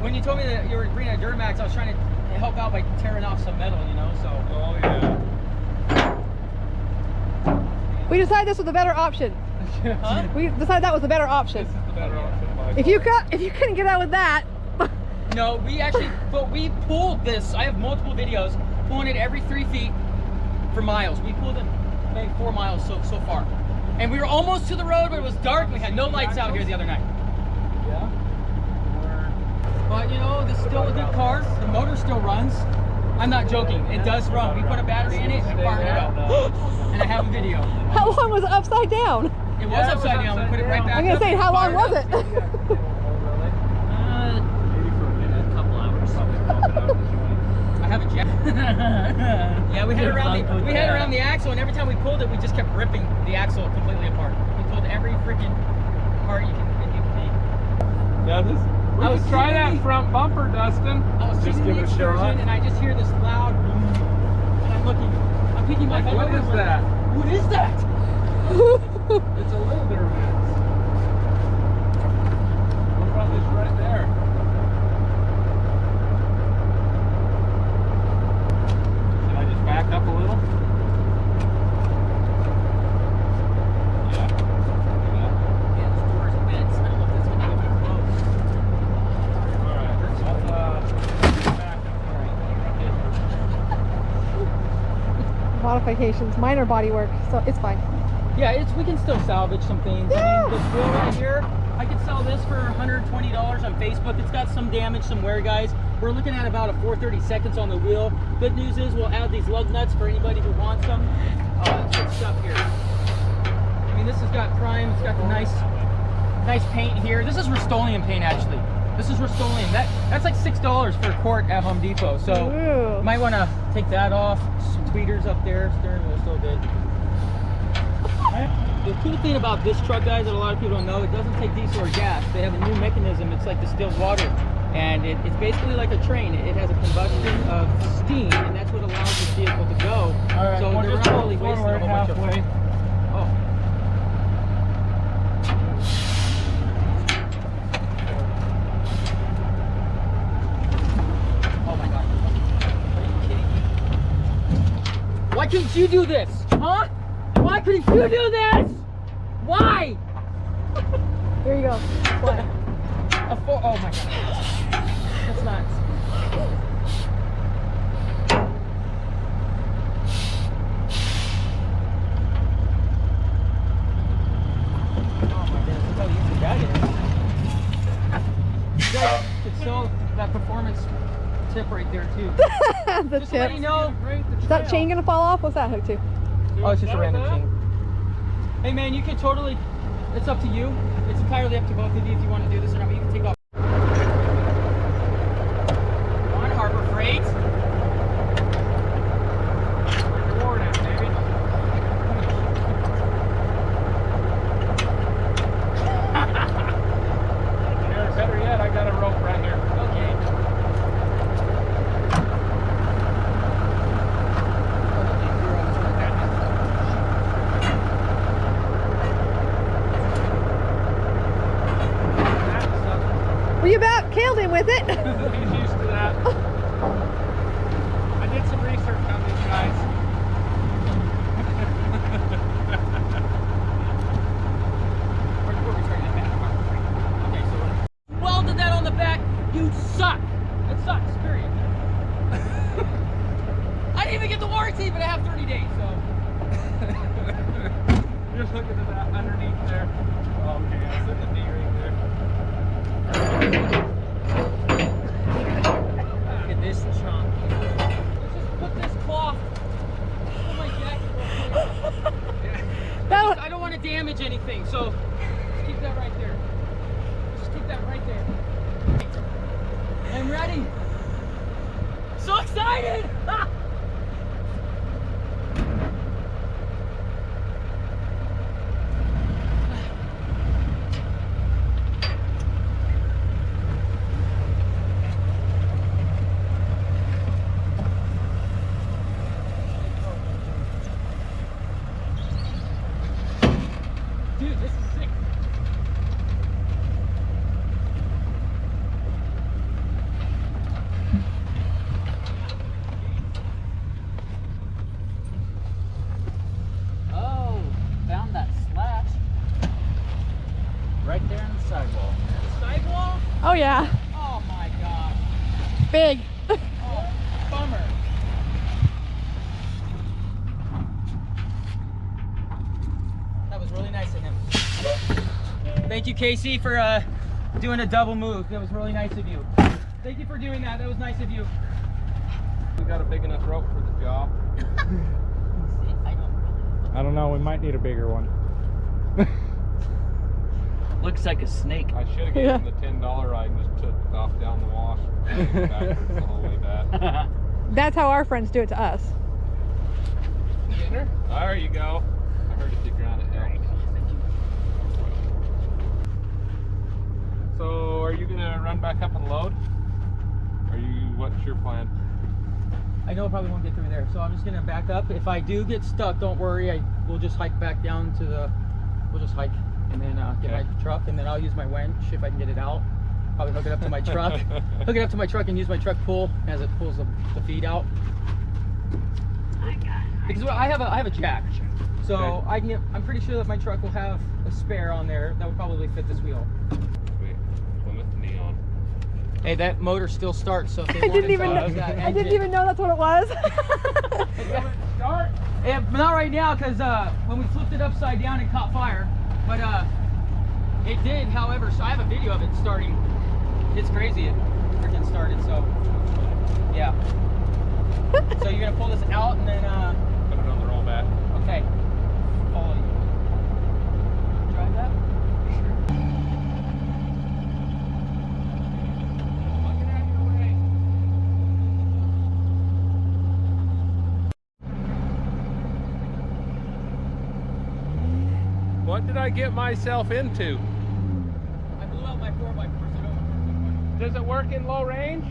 When you told me that you were bringing a Duramax, I was trying to help out by tearing off some metal, you know, so. Oh, yeah. We decided this was the better option. Huh? We decided that was the better option. This is the better option. If you couldn't get out with that. No, we actually, but we pulled this. I have multiple videos pulling it every 3 feet for miles. We pulled it maybe 4 miles so far. And we were almost to the road, but it was dark and we had no lights out here the other night. Yeah. But you know, this is still a good car. The motor still runs. I'm not joking. It does run. We put a battery in it and fired it up. And I have a video. How long was it upside down? It was upside down. We put it right back up. I'm going to say, how long was it? Maybe for a couple hours. I have a jack. Yeah, we had it around the axle, and every time we pulled it, we just kept ripping the axle completely apart. We pulled every freaking part you can make. Yeah, this. We could try that front bumper, Dustin. I was just giving it a shot, and I just hear this loud boom, and I'm looking. I'm picking my head What over. is that? What is that? It's a little Duramax. What about this right there? Should I just back up a little? Yeah. Yeah, this door is bent. I don't know if that's gonna get me close. Modifications, minor body work, so it's fine. Yeah, we can still salvage some things. Yeah. I mean, this wheel right here, I could sell this for $120 on Facebook. It's got some damage, some wear, guys. We're looking at about a 4/32 on the wheel. Good news is we'll add these lug nuts for anybody who wants them. Good stuff here. I mean, this has got prime. It's got the nice paint here. This is Rust-Oleum paint, actually. This is Rust-Oleum. That's like $6 for a quart at Home Depot. So Ooh. might want to take that off. Some tweeters up there. Steering wheel's still good. The cool thing about this truck, guys, that a lot of people don't know, it doesn't take diesel or gas. They have a new mechanism. It's like distilled water, and it's basically like a train. It has a combustion of steam, and that's what allows this vehicle to go. All right, so they're not really wasting a whole bunch of fuel. Oh. Oh my God. Are you kidding me? Why couldn't you do this? Huh? Why couldn't you do this? Why? Here you go. What? Oh my God. That's nuts. Oh my goodness, look how easy that is. You guys could sell that performance tip right there too. The Just to let you tip. know. Is that chain gonna fall off? What's that hooked to? Oh, it's just a random chain. Hey man, you can totally, it's up to you. It's entirely up to both of you if you want to do this or not, but you can take off. On Harbor Freight. Reward it, baby. Or better yet, I got a rope right here. Okay. Well, you about killed him with it. He's used to that. I did some research on these guys. We're returning it back to Harbor Freight. Okay, so we're welded that on the back. You suck. It sucks, period. I didn't even get the warranty, but I have 30 days. was looking at that underneath there. Okay, I was in the D-ring there. Look at this chunk. Let's just put this cloth on my jacket real quick. That I don't want to damage anything, so just keep that right there. Just keep that right there. I'm ready. So excited! Ah! Dude, this is sick. Oh, found that slash. Right there in the sidewall. The sidewall? oh yeah, Oh my gosh. big. Oh, bummer. That was really nice of him. Thank you, Casey, for doing a double move. That was really nice of you. Thank you for doing that. That was nice of you. We got a big enough rope for the job. I don't I don't know, we might need a bigger one. Looks like a snake. I should have given him the $10 ride and just took off down the wash backwards the whole way back. That's how our friends do it to us. Getting her? There you go. I heard if you ground it helped. So are you gonna run back up and load? What's your plan? I know I probably won't get through there, so I'm just gonna back up. If I do get stuck, don't worry. We'll just hike back down to the. We'll just hike and then get Okay. my truck, and then I'll use my winch if I can get it out. Probably hook it up to my truck. Hook it up to my truck and use my truck pull as it pulls the feed out. Because I have a jack, so Okay. I can get. I'm pretty sure that my truck will have a spare on there that would probably fit this wheel. Wait, Plymouth Neon. Hey, that motor still starts, so if they I want didn't to even know. use that I didn't engine- even know that's what it was. Start! Yeah, but not right now, because when we flipped it upside down, it caught fire. But it did, however, so I have a video of it starting. It's crazy, it freaking started, so yeah. So you're gonna pull this out and then, Put it on the rollback. okay, follow you. Drive that? Get out of your way. What did I get myself into? I blew out my 4x4, so don't. Does it work in low range?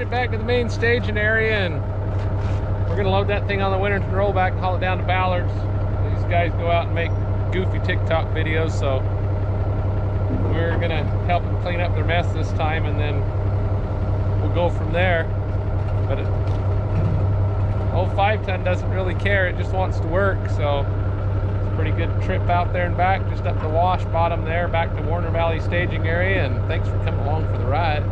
it back to the main staging area, and we're gonna load that thing on the Winterton rollback and haul it down to Ballard's. These guys go out and make goofy TikTok videos, so we're gonna help them clean up their mess this time, and then we'll go from there. But old 5-ton doesn't really care, it just wants to work, so it's a pretty good trip out there and back, just up the wash bottom there, back to Warner Valley staging area, and thanks for coming along for the ride.